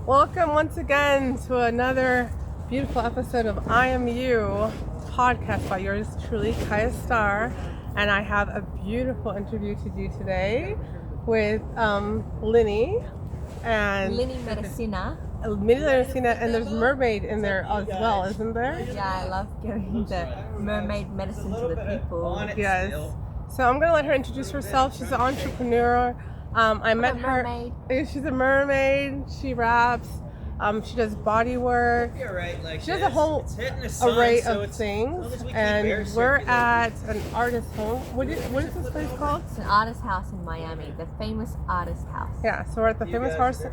Welcome once again to another beautiful episode of I Am You podcast by yours truly, Kaya Star. And I have a beautiful interview to do today with Lynny and Lynny Medicina. Lynny Medicina, and there's mermaid in there as well, isn't there? Yeah, I love giving the mermaid medicine to the people. Yes. So I'm gonna let her introduce herself. She's an entrepreneur. I met her. Mermaid. She's a mermaid. She raps. She does body work. She does a whole array of things. And we're at an artist home. What is this place called? It's an artist house in Miami, the famous artist house. Yeah, so we're at the famous artist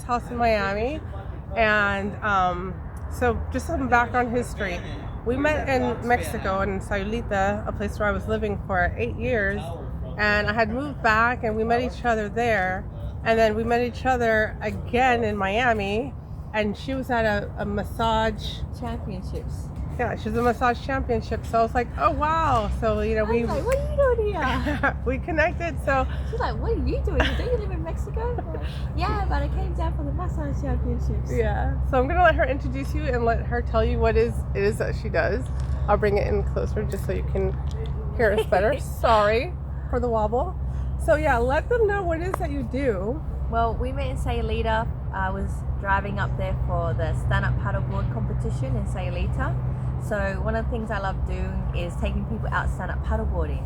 house in Miami. And so just some background history. We met in Mexico, in Sayulita, a place where I was living for 8 years. And I had moved back, and we met each other there. And then we met each other again in Miami, and she was at a massage Championships. Yeah, she was a massage championship. So I was like, oh wow. So we I was like, what are you doing here? we connected. So She's like, what are you doing? Don't you live in Mexico? Like, yeah, but I came down for the massage championships. yeah. So I'm gonna let her introduce you and let her tell you what it is that she does. I'll bring it in closer just so you can hear us better. Sorry for the wobble. So yeah, let them know what it is that you do. Well, we met in Sayulita. I was driving up there for the stand-up paddleboard competition in Sayulita. So one of the things I love doing is taking people out stand-up paddleboarding.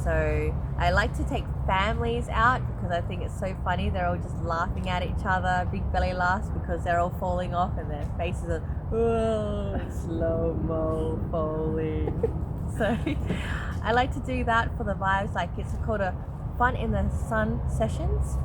So I like to take families out because I think it's so funny. They're all just laughing at each other, big belly laughs because they're all falling off and their faces are slow-mo falling. So I like to do that for the vibes. Like it's called a Fun in the Sun sessions,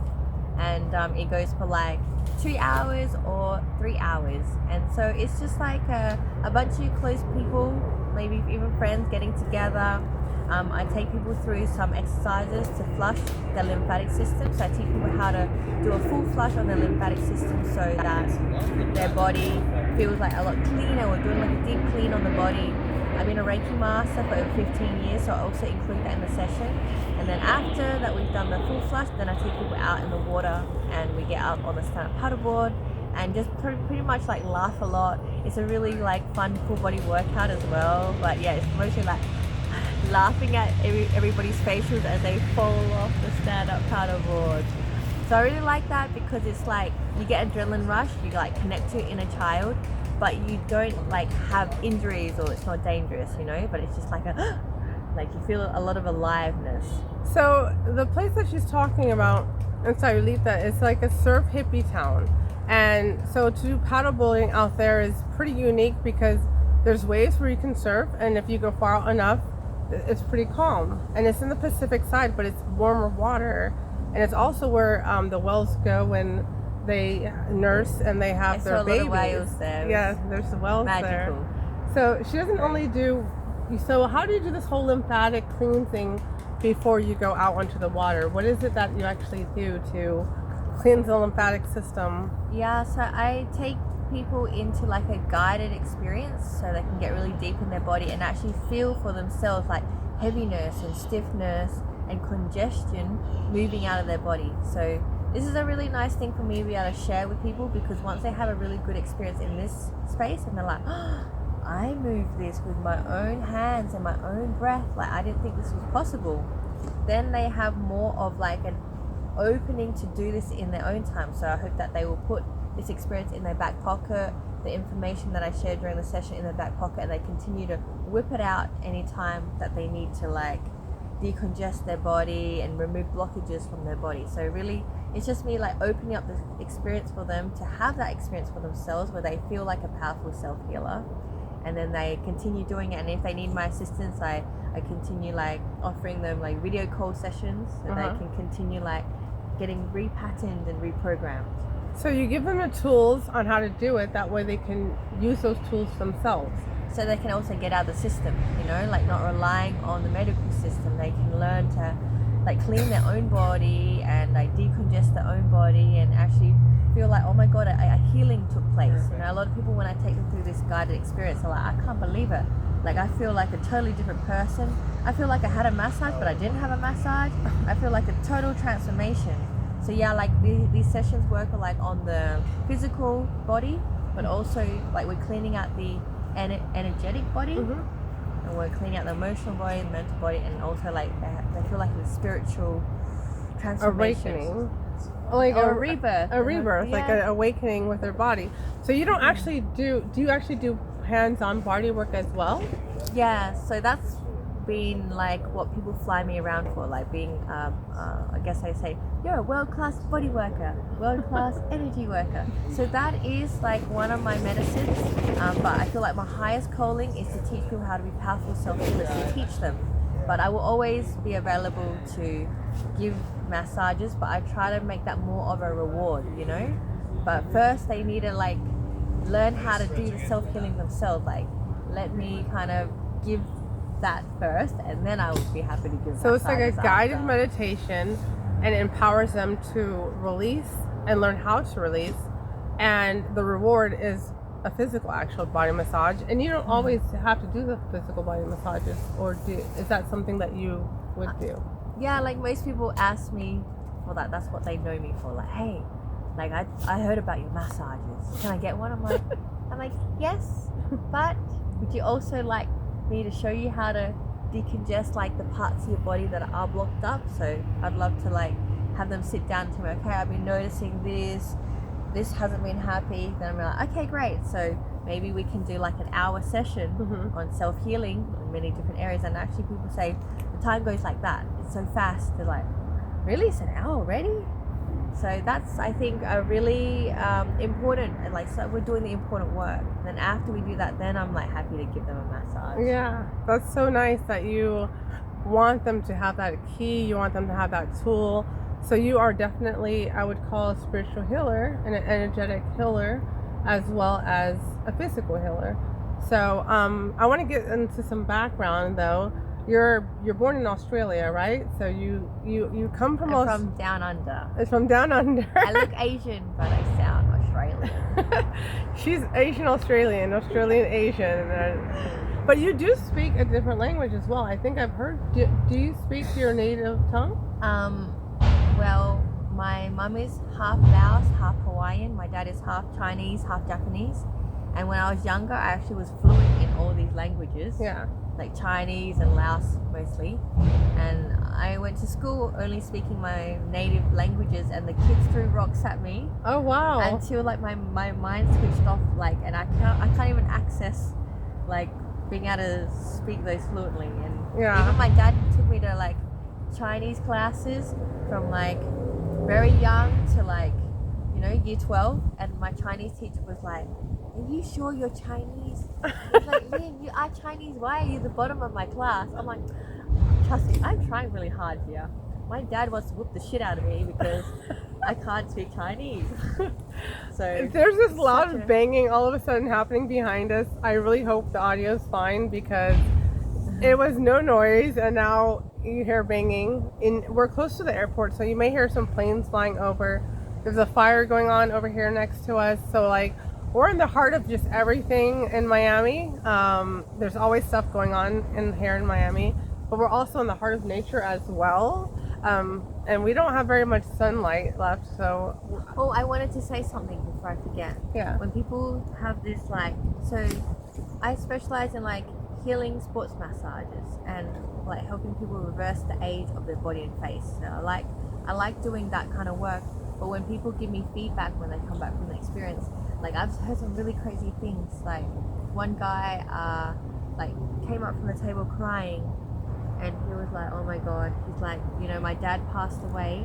and it goes for like 2 hours or 3 hours, and so it's just like a bunch of close people, maybe even friends, getting together. I take people through some exercises to flush the lymphatic system. So I teach people how to do a full flush on the lymphatic system so that their body feels like a lot cleaner. We're doing like a deep clean on the body. I've been a Reiki master for over 15 years, so I also include that in the session. And then after that we've done the full flush, then I take people out in the water and we get up on the stand-up paddleboard and just pretty much like laugh a lot. It's a really like fun full body workout as well. But yeah, it's mostly like laughing at everybody's faces as they fall off the stand-up paddleboard. So I really like that because it's like you get adrenaline rush, you like connect to your inner child, but you don't like have injuries or it's not dangerous, you know, but it's just like like you feel a lot of aliveness. So the place that she's talking about in Sayulita is like a surf hippie town. And so to do paddleboarding out there is pretty unique because there's waves where you can surf, and if you go far out enough, it's pretty calm. And it's in the Pacific side, but it's warmer water. And it's also where the whales go when they nurse and they have their babies. I saw a lot of whales there. Yeah, there's the whales magical there. So she doesn't only do. So how do you do this whole lymphatic clean thing before you go out onto the water? What is it that you actually do to cleanse the lymphatic system? Yeah, so I take people into like a guided experience so they can get really deep in their body and actually feel for themselves like heaviness and stiffness and congestion moving out of their body. So this is a really nice thing for me to be able to share with people, because once they have a really good experience in this space and they're like, oh, I moved this with my own hands and my own breath, like I didn't think this was possible, then they have more of like an opening to do this in their own time. So I hope that they will put this experience in their back pocket, the information that I shared during the session in their back pocket, and they continue to whip it out anytime that they need to like decongest their body and remove blockages from their body. So really it's just me like opening up the experience for them to have that experience for themselves where they feel like a powerful self-healer, and then they continue doing it. And if they need my assistance, I continue like offering them like video call sessions so they can continue like getting repatterned and reprogrammed. So you give them the tools on how to do it, that way they can use those tools themselves. So they can also get out of the system, you know, like not relying on the medical system. They can learn to like clean their own body and like decongest their own body and actually feel like, oh my God, a healing took place. You know, a lot of people, when I take them through this guided experience, are like, I can't believe it. Like I feel like a totally different person. I feel like I had a massage, but I didn't have a massage. I feel like a total transformation. So yeah, like these sessions work like on the physical body, but also like we're cleaning out the energetic body, and we're cleaning out the emotional body, the mental body, and also like they feel like a spiritual transformation. Awakening. Like a rebirth. A rebirth, like an awakening with their body. So you don't actually do you actually do hands-on body work as well? Yeah, so that's been like what people fly me around for, like being, I guess I say, you're a world-class body worker, world-class energy worker. So that is like one of my medicines, but I feel like my highest calling is to teach people how to be powerful self-healers, to teach them. But I will always be available to give massages, but I try to make that more of a reward, you know? But first they need to like learn how to do the self-healing themselves. Like, let me kind of give that first, and then I would be happy to give. So it's like a guided meditation, and it empowers them to release and learn how to release, and the reward is a physical actual body massage. And you don't always have to do the physical body massages, or is that something that you would do? Yeah, like most people ask me for that. That's what they know me for. Like, hey, like I heard about your massages. Can I get one? I'm like, yes, but would you also like me to show you how to decongest like the parts of your body that are blocked up? So I'd love to like have them sit down to me. Okay, I've been noticing this hasn't been happy. Then I'm like, okay, great. So maybe we can do like an hour session on self-healing in many different areas. And actually people say the time goes like that. It's so fast. They're like, really? It's an hour already? So that's, I think, a really important, and like, so we're doing the important work. And then after we do that, then I'm like happy to give them a massage. Yeah, that's so nice that you want them to have that key, you want them to have that tool. So you are definitely, I would call, a spiritual healer and an energetic healer, as well as a physical healer. So I want to get into some background though. You're born in Australia, right? So you come from from down under. It's from down under. I look Asian, but I sound Australian. She's Asian Australian Asian. But you do speak a different language as well. I think I've heard. Do you speak your native tongue? Well, my mum is half Laos, half Hawaiian. My dad is half Chinese, half Japanese. And when I was younger, I actually was fluent in all these languages. Yeah. Like Chinese and Laos mostly. And I went to school only speaking my native languages, and the kids threw rocks at me. Oh wow. Until like my mind switched off, like, and I can't even access like being able to speak those fluently. And even my dad took me to like Chinese classes from like very young to like, you know, year 12, and my Chinese teacher was like, are you sure you're Chinese? He's like, Lynn, you are Chinese. Why are you the bottom of my class? I'm like, trust me, I'm trying really hard here. My dad wants to whoop the shit out of me because I can't speak Chinese. So there's this loud banging all of a sudden happening behind us. I really hope the audio's fine, because it was no noise and now you hear banging. We're close to the airport, so you may hear some planes flying over. There's a fire going on over here next to us. So like, we're in the heart of just everything in Miami. There's always stuff going on here in Miami, but we're also in the heart of nature as well. And we don't have very much sunlight left, so. Oh, I wanted to say something before I forget. Yeah. When people have this like, so I specialize in like healing sports massages and like helping people reverse the age of their body and face. So I like doing that kind of work. But when people give me feedback when they come back from the experience, like I've heard some really crazy things. Like one guy like came up from the table crying, and he was like, oh my god, he's like, you know, my dad passed away,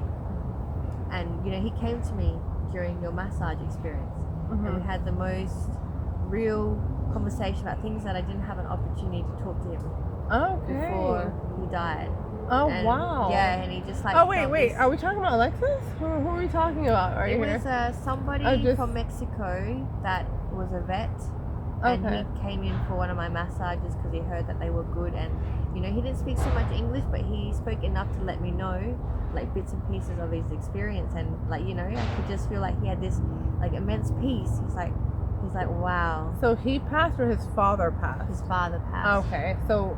and you know, he came to me during your massage experience, and we had the most real conversation about things that I didn't have an opportunity to talk to him before he died. Oh, and, wow. Yeah, and he just like... Oh, wait. Are we talking about Alexis? Who are we talking about right here? It was somebody from Mexico that was a vet. And he came in for one of my massages because he heard that they were good. And, you know, he didn't speak so much English, but he spoke enough to let me know, like, bits and pieces of his experience. And, like, you know, I could just feel like he had this, like, immense peace. He's like, wow. So he passed, or his father passed? His father passed. Okay, so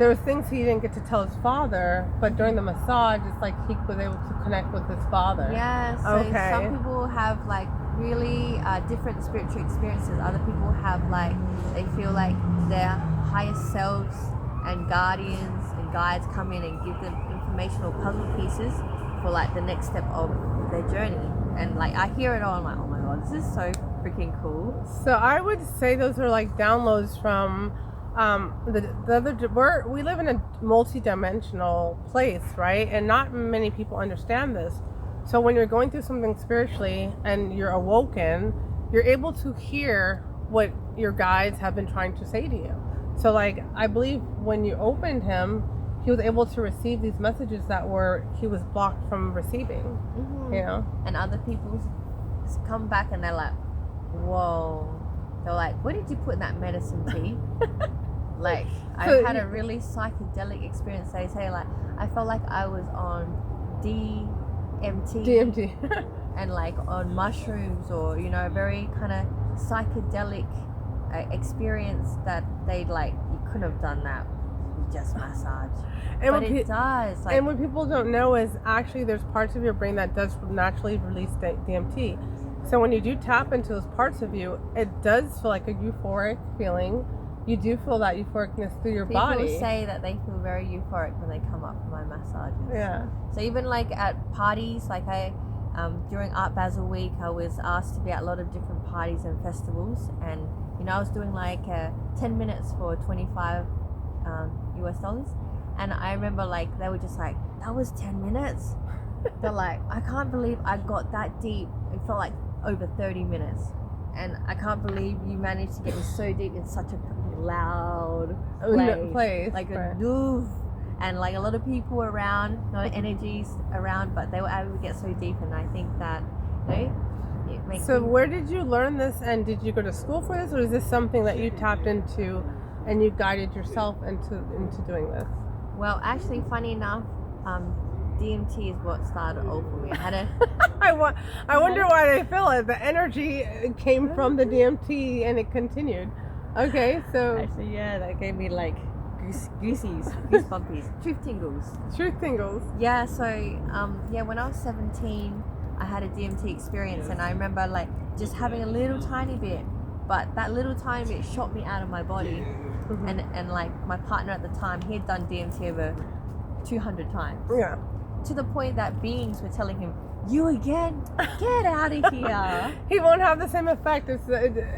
there was things he didn't get to tell his father, but during the massage, it's like he was able to connect with his father. Yeah, so some people have like really different spiritual experiences. Other people have like, they feel like their higher selves and guardians and guides come in and give them informational puzzle pieces for like the next step of their journey. And like I hear it all, I'm like, oh my god, this is so freaking cool. So I would say those are like downloads from we live in a multi-dimensional place, right? And not many people understand this. So when you're going through something spiritually and you're awoken, you're able to hear what your guides have been trying to say to you. So like I believe when you opened him, he was able to receive these messages that he was blocked from receiving. Mm-hmm. You know? And other people come back and they're like, whoa. They're like, what did you put in that medicine tea? Like, I had a really psychedelic experience. They say, like, I felt like I was on DMT. And, like, on mushrooms or, you know, a very kind of psychedelic experience that they'd, like, you couldn't have done that with just massage. But it does. Like, and what people don't know is actually there's parts of your brain that does naturally release DMT. So when you do tap into those parts of you, it does feel like a euphoric feeling. You do feel that euphoricness through your body. People say that they feel very euphoric when they come up for my massages. Yeah. So even like at parties, like during Art Basel Week, I was asked to be at a lot of different parties and festivals, and you know I was doing like 10 minutes for $25 US, and I remember like they were just like, that was 10 minutes. They're like, I can't believe I got that deep. It felt like over 30 minutes. And I can't believe you managed to get me so deep in such a loud place. Like a doof. And like a lot of people around, no energies around, but they were able to get so deep. And I think that, you know, it makes So where did you learn this, and did you go to school for this, or is this something that you tapped into and you guided yourself into doing this? Well, actually, funny enough, DMT is what started all for me. I had a I wonder why they feel it. The energy came from the DMT and it continued. Okay, so actually, yeah, that gave me like goosebumpies, truth tingles. Truth tingles. Yeah, so when I was 17, I had a DMT experience, and I remember like just having a little tiny bit, but that little tiny bit shot me out of my body. Mm-hmm. And like my partner at the time, he had done DMT over 200 times. Yeah. To the point that beings were telling him, "You again? Get out of here." He won't have the same effect. It's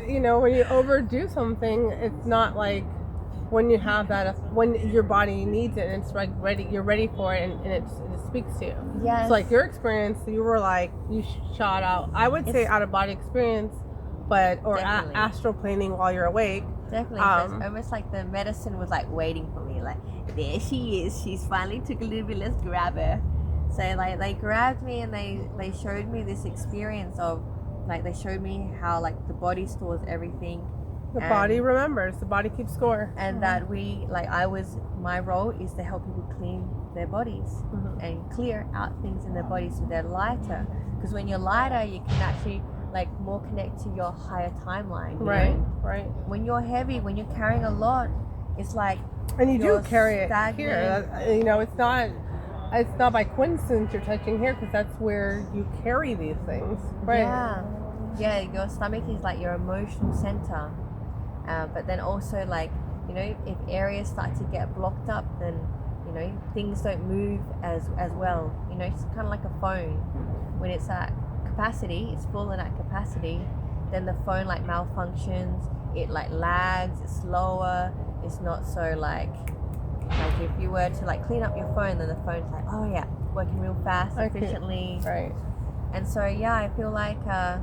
you know, when you overdo something, it's not like when you have that, when your body needs it and it's like ready, you're ready for it, and it speaks to you. Yes. So like your experience, you were like, you shot out, I would say out of body experience, but or astral planing while you're awake. Definitely. It's almost like the medicine was like waiting for me. Like, there she is. She's finally took a little bit. Let's grab her. So like they grabbed me and they showed me this experience of like, they showed me how like the body stores everything. The body remembers. The body keeps score. And that my role is to help people clean their bodies and clear out things in their bodies so they're lighter. Because when you're lighter, you can actually like more connect to your higher timeline. Right, know? right. When you're heavy, when you're carrying a lot, it's like, and you do carry stagnant. It here. You know, it's not by coincidence you're touching here, because that's where you carry these things. Right. Yeah. Your stomach is like your emotional center, but then also like, you know, if areas start to get blocked up, then you know things don't move as well. You know, it's kind of like a phone. When it's at capacity, it's full and at capacity, then the phone like malfunctions. It like lags. It's slower. It's not so like if you were to like clean up your phone, then the phone's like, oh yeah, working real fast, efficiently. Right. And so yeah, I feel like I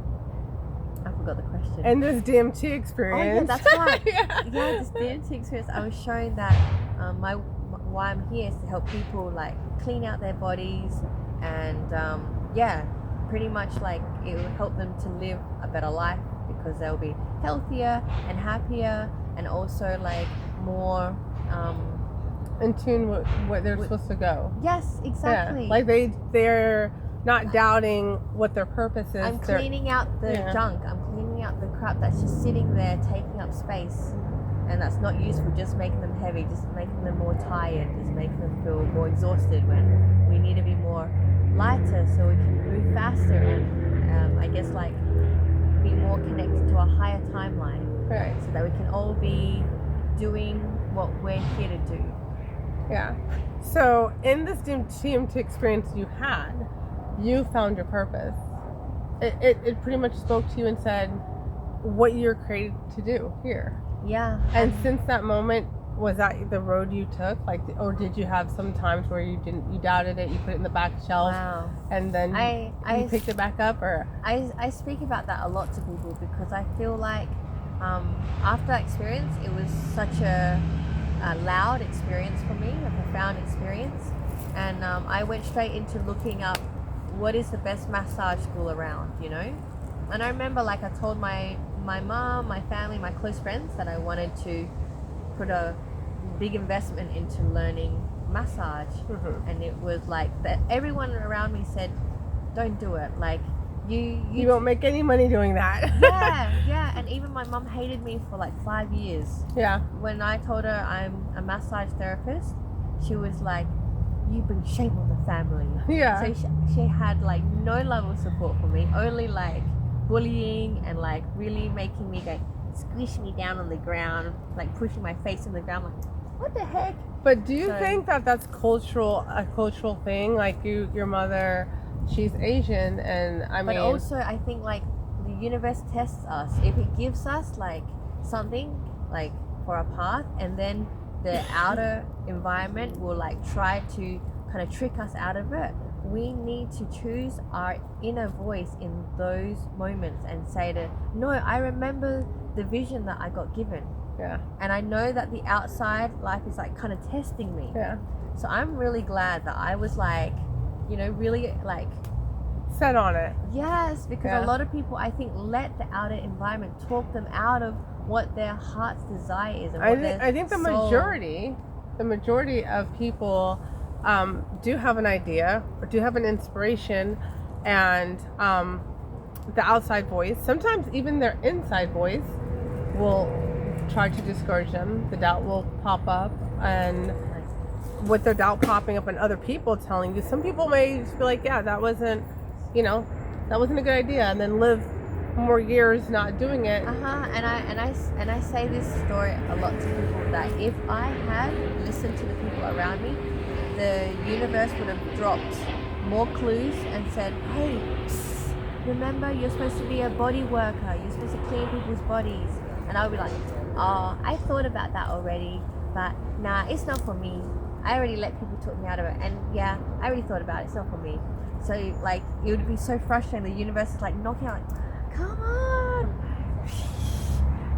forgot the question. And this DMT experience. Oh yeah, that's right. Yeah, this DMT experience. I was showing that why I'm here is to help people like clean out their bodies, and pretty much like it will help them to live a better life, because they'll be healthier and happier, and also like more in tune with what they're supposed to go. Yes, exactly. Yeah. Like they're not doubting what their purpose is. I'm cleaning out the junk. I'm cleaning out the crap that's just sitting there taking up space. and that's not useful, just making them heavy, just making them more tired, just making them feel more exhausted, when we need to be more lighter so we can move faster and I guess like be more connected to a higher timeline, Right. so that we can all be doing what we're here to do. Yeah. So in this DMT experience you had, you found your purpose. It pretty much spoke to you and said what you're created to do here. Yeah. And since that moment, was that the road you took? Like, or did you have some times where you doubted it, you put it in the back shelf, Wow. and then you picked it back up? Or I speak about that a lot to people because I feel like after that experience, it was such a loud experience for me, a profound experience, and I went straight into looking up what is the best massage school around, you know. And I remember, like, I told my mom, my family, my close friends that I wanted to put a big investment into learning massage. Mm-hmm. And it was like that everyone around me said, don't do it, like you won't make any money doing that. yeah. And even my mom hated me for like 5 years. Yeah. When I told her I'm a massage therapist, she was like, you bring shame on the family. Yeah. So she had like no level of support for me, only like bullying and like really making me go squish me down on the ground, like pushing my face in the ground, like what the heck. But do you think that that's a cultural thing? Like your mother, she's Asian, and I mean. But also, I think like the universe tests us. If it gives us like something like for a path, and then the outer environment will like try to kind of trick us out of it, we need to choose our inner voice in those moments and say to, no, I remember the vision that I got given. Yeah. And I know that the outside life is like kind of testing me. Yeah. So I'm really glad that I was like, you know, really like set on it. Yes, because a lot of people, I think, let the outer environment talk them out of what their heart's desire is. And I think the majority of people do have an idea, or do have an inspiration, and the outside voice, sometimes even their inside voice, will try to discourage them. The doubt will pop up, and with their doubt popping up and other people telling you, some people may just be like, yeah, that wasn't a good idea, and then live more years not doing it. And I say this story a lot to people, that if I had listened to the people around me, the universe would have dropped more clues and said, hey, remember, you're supposed to be a body worker, you're supposed to clean people's bodies. And I would be like, oh, I thought about that already, but nah, it's not for me. I already let people talk me out of it, and yeah, I already thought about it, it's not for me. So like, it would be so frustrating. The universe is like knocking out, like, come on,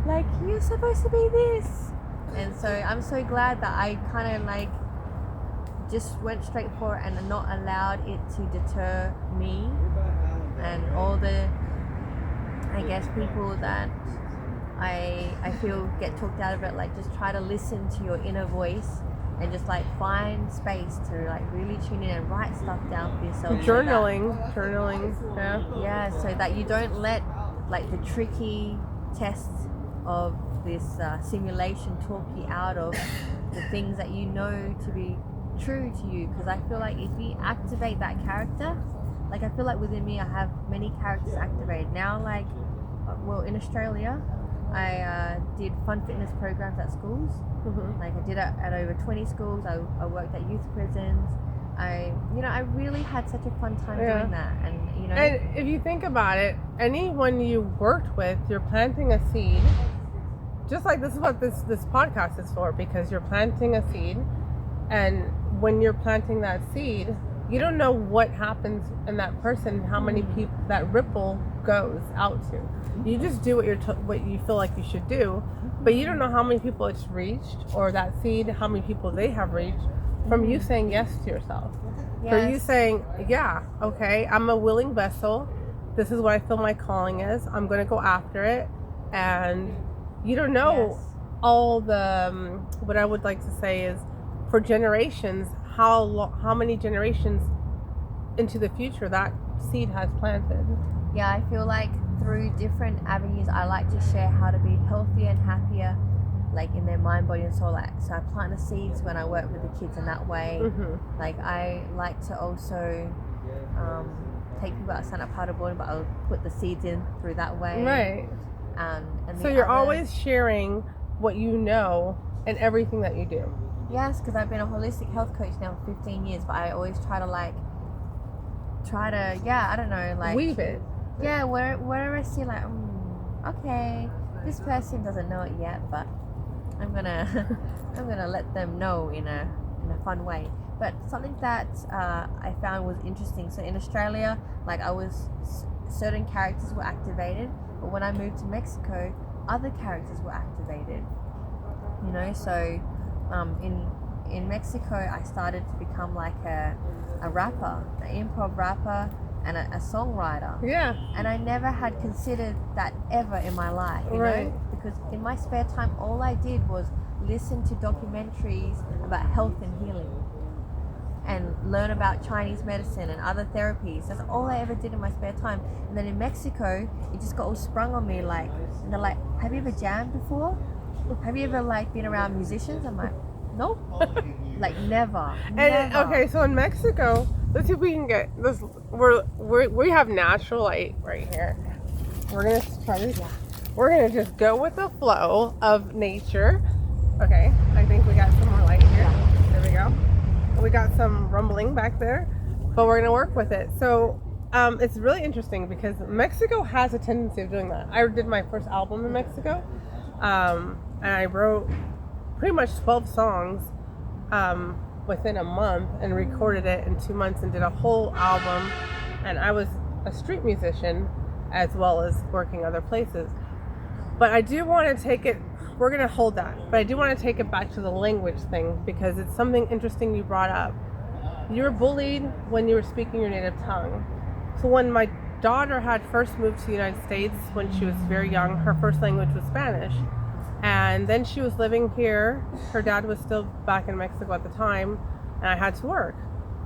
like, you're supposed to be this. And so I'm so glad that I kind of like just went straight for it and not allowed it to deter me and all the, I guess, people that I feel get talked out of it. Like, just try to listen to your inner voice and just like find space to like really tune in and write stuff down for yourself. Journaling, yeah, so that you don't let like the tricky tests of this simulation talk you out of the things that you know to be true to you. Because I feel like if you activate that character, like, I feel like within me I have many characters activated now. Like, well, in Australia I did fun fitness programs at schools. Mm-hmm. Like, I did it at over 20 schools. I worked at youth prisons. I really had such a fun time doing that. And if you think about it, anyone you worked with, you're planting a seed. Just like this is what this podcast is for, because you're planting a seed, and when you're planting that seed, you don't know what happens in that person, how many people that ripple goes out to. You just do what you feel like you should do, but you don't know how many people it's reached, or that seed, how many people they have reached from you saying yes to yourself. Yes. For you saying, yeah, okay, I'm a willing vessel. This is what I feel my calling is. I'm going to go after it. And you don't know all the, what I would like to say is, for generations, how many generations into the future that seed has planted. Yeah, I feel like through different avenues, I like to share how to be healthier and happier like in their mind, body, and soul. Like, so I plant the seeds when I work with the kids in that way. Like, I like to also take people outside of paddleboarding, but I'll put the seeds in through that way. Right. And so you're always sharing what you know and everything that you do. Yes, because I've been a holistic health coach now for 15 years, but I always try to I don't know, like weave it. Yeah, wherever I see like, okay, this person doesn't know it yet, but I'm gonna let them know in a fun way. But something that I found was interesting. So in Australia, like certain characters were activated, but when I moved to Mexico, other characters were activated. You know, so in Mexico, I started to become like a rapper, an improv rapper, and a songwriter. Yeah. And I never had considered that ever in my life, you know, because in my spare time, all I did was listen to documentaries about health and healing and learn about Chinese medicine and other therapies. That's all I ever did in my spare time. And then in Mexico, it just got all sprung on me, like, and they're like, have you ever jammed before? Have you ever like been around musicians? I'm like, nope. Like never. And okay, so in Mexico, let's see if we can get this. We have natural light right here. We're gonna try this. Yeah. We're gonna just go with the flow of nature. Okay, I think we got some more light here. Yeah. There we go. We got some rumbling back there, but we're gonna work with it. So it's really interesting because Mexico has a tendency of doing that. I did my first album in Mexico. And I wrote pretty much 12 songs within a month and recorded it in 2 months and did a whole album. And I was a street musician as well as working other places. But I do want to take it, we're going to hold that, but I do want to take it back to the language thing because it's something interesting you brought up. You were bullied when you were speaking your native tongue. So when my daughter had first moved to the United States when she was very young, her first language was Spanish. And then she was living here. Her dad was still back in Mexico at the time, and I had to work.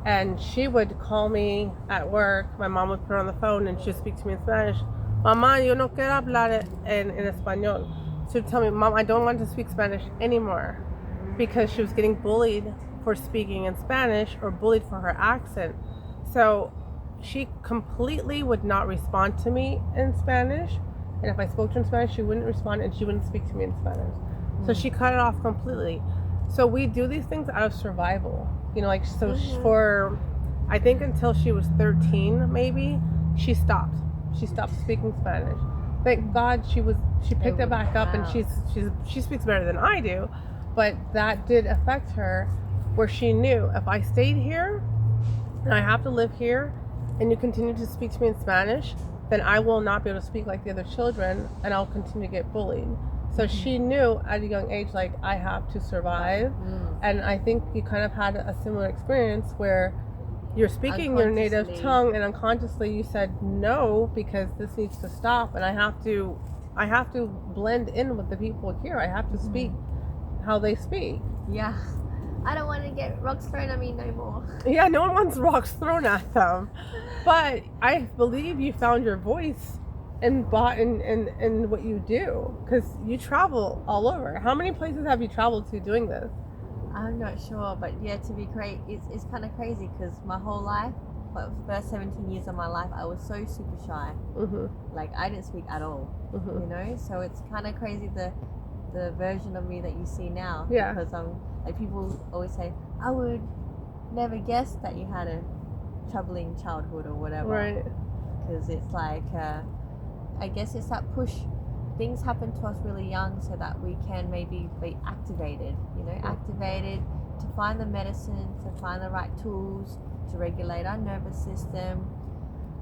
And she would call me at work. My mom would put her on the phone, and she'd speak to me in Spanish. Mamá, yo no quiero hablar en español. She would tell me, Mom, I don't want to speak Spanish anymore, because she was getting bullied for speaking in Spanish or bullied for her accent. So she completely would not respond to me in Spanish. And if I spoke to her in Spanish, she wouldn't respond and she wouldn't speak to me in Spanish. So she cut it off completely. So we do these things out of survival. You know, like, so for, I think until she was 13, maybe, she stopped. She stopped speaking Spanish. Thank God she picked it back up, and she speaks better than I do. But that did affect her, where she knew if I stayed here and I have to live here and you continue to speak to me in Spanish, then I will not be able to speak like the other children, and I'll continue to get bullied. So she knew at a young age, like, I have to survive. And I think you kind of had a similar experience where you're speaking your native tongue, and unconsciously you said no, because this needs to stop, and I have to blend in with the people here. I have to speak how they speak. Yeah. I don't want to get rocks thrown at me no more. Yeah, no one wants rocks thrown at them. But I believe you found your voice in what you do, because you travel all over. How many places have you traveled to doing this? I'm not sure, but yeah, to be great, it's kind of crazy because my whole life, the first 17 years of my life, I was so super shy. Like, I didn't speak at all, you know? So it's kind of crazy the version of me that you see now. Yeah. Because like, people always say, I would never guess that you had a troubling childhood or whatever. Right. Because it's like, I guess it's that push. Things happen to us really young so that we can maybe be activated, you know, activated to find the medicine, to find the right tools, to regulate our nervous system,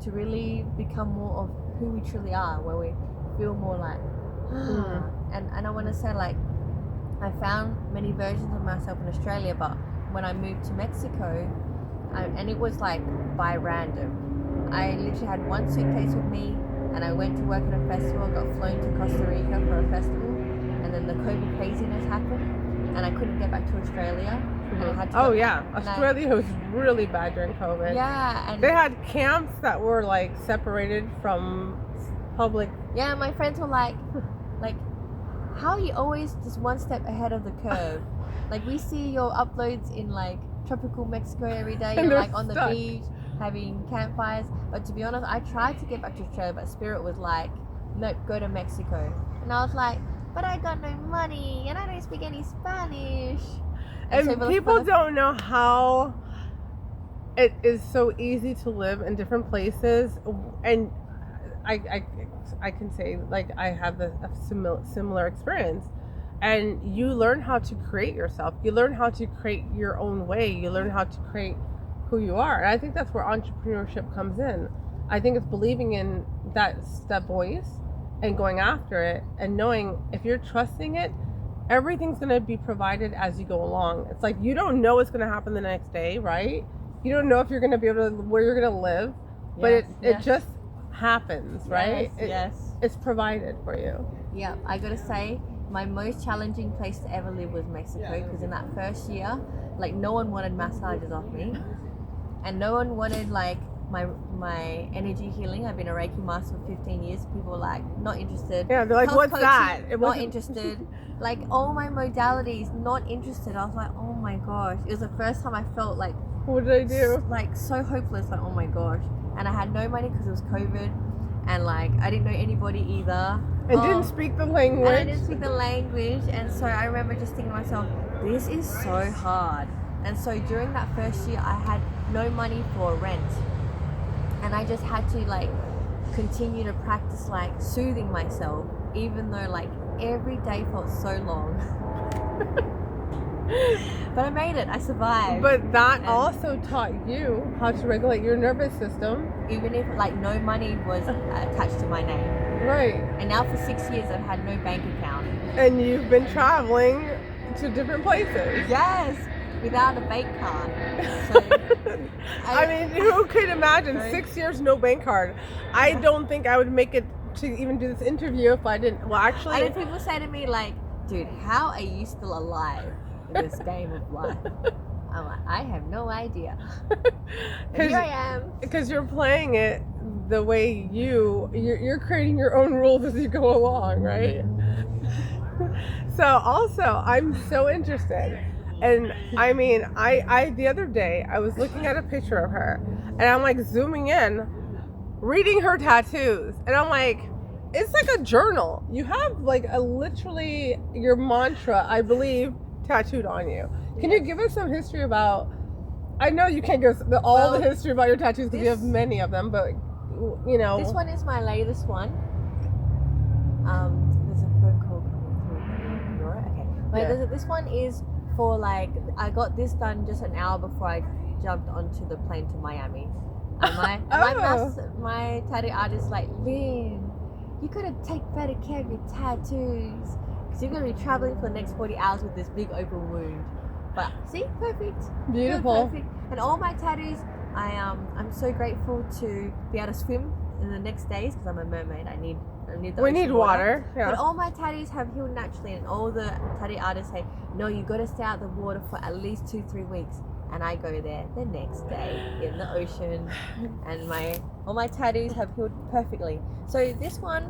to really become more of who we truly are, where we feel more like, and I want to say, like, I found many versions of myself in Australia, but when I moved to Mexico, and it was like by random, I literally had one suitcase with me, and I went to work at a festival, got flown to Costa Rica for a festival, and then the COVID craziness happened, and I couldn't get back to Australia. And I had to Australia was really bad during COVID. Yeah, and they had camps that were like separated from public. Yeah, my friends were like, how are you always just one step ahead of the curve? Like, we see your uploads in like tropical Mexico every day. And You're they're like on the stuck. beach having campfires. But to be honest, I tried to get back to Australia, but Spirit was like, nope, go to Mexico. And I was like, but I got no money and I don't speak any Spanish. And so people don't know how it is so easy to live in different places. And I can say, like, I have a similar experience. And you learn how to create yourself. You learn how to create your own way. You learn how to create who you are. And I think that's where entrepreneurship comes in. I think it's believing in that voice and going after it and knowing if you're trusting it, everything's going to be provided as you go along. It's like you don't know what's going to happen the next day, right? You don't know if you're going to be able to, where you're going to live, but it just happens, right? It's provided for you. Yeah, I got to say, my most challenging place to ever live was Mexico, because in that first year, like, no one wanted massages off me, and no one wanted like my energy healing. I've been a Reiki master for 15 years. People were like, not interested. Yeah, they're like, Health what's coaching, that? Not interested. Like, all my modalities, not interested. I was like, oh my gosh. It was the first time I felt like, what did I do? Like, so hopeless. Like, oh my gosh. And I had no money because it was COVID, and like, I didn't know anybody either. And didn't speak the language. And I didn't speak the language. And so I remember just thinking to myself, this is so hard. And so during that first year, I had no money for rent. And I just had to like continue to practice like soothing myself, even though like every day felt so long. But I made it. I survived. But that also taught you how to regulate your nervous system. Even if like no money was attached to my name. Right. And now for 6 years I've had no bank account. And you've been traveling to different places. Yes. Without a bank card. So, I mean, who could imagine 6 years no bank card? I don't think I would make it to even do this interview if I didn't. Well, actually, and people say to me like, dude, how are you still alive in this game of life? I'm like, I have no idea. And here I am. Because you're playing it the way you're creating your own rules as you go along, right? So also, I'm so interested. And I mean, I the other day I was looking at a picture of her, and I'm like zooming in, reading her tattoos, and I'm like, it's like a journal. You have like literally your mantra, I believe, tattooed on you. Can you give us some history about? I know you can't give us all the history about your tattoos because you have many of them, but you know. This one is my latest one. There's a phone call coming through. Okay. But this one is for like, I got this done just an hour before I jumped onto the plane to Miami. And my tattoo artist like, Lynn, you gotta take better care of your tattoos, because you're gonna be traveling for the next 40 hours with this big open wound. But see, perfect, beautiful. Perfect. And all my tattoos, I'm so grateful to be able to swim in the next days, because I'm a mermaid. I need the we need water. Yeah. But all my tattoos have healed naturally, and all the tattoo artists say, no, you got to stay out of the water for at least 2-3 weeks. And I go there the next day in the ocean, and all my tattoos have healed perfectly. So this one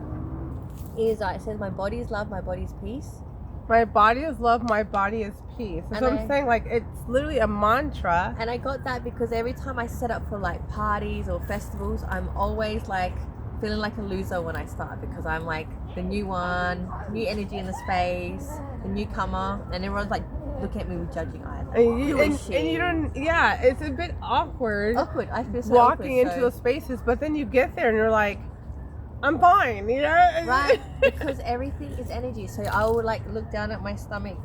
is it says, my body is love, my body is peace. My body is love, my body is peace. That's what I'm saying. Like, it's literally a mantra. And I got that because every time I set up for like parties or festivals, I'm always like feeling like a loser when I start, because I'm like the new one, new energy in the space, the newcomer, and everyone's like looking at me with judging eyes. Like, and you don't, it's a bit awkward. I feel so walking awkward, into those spaces, but then you get there and you're like, I'm fine, you know? Right, because everything is energy. So I will like look down at my stomach,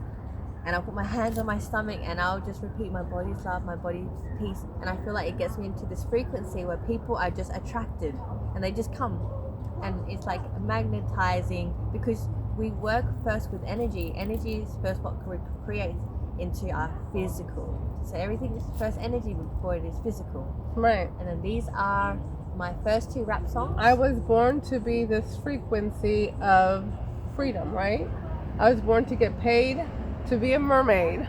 and I'll put my hands on my stomach, and I'll just repeat, my body's love, my body's peace. And I feel like it gets me into this frequency where people are just attracted, and they just come. And it's like magnetizing, because we work first with energy. Energy is first what creates into our physical. So everything is first energy before it is physical. Right. And then these are my first 2 rap songs. I was born to be this frequency of freedom, right? I was born to get paid to be a mermaid.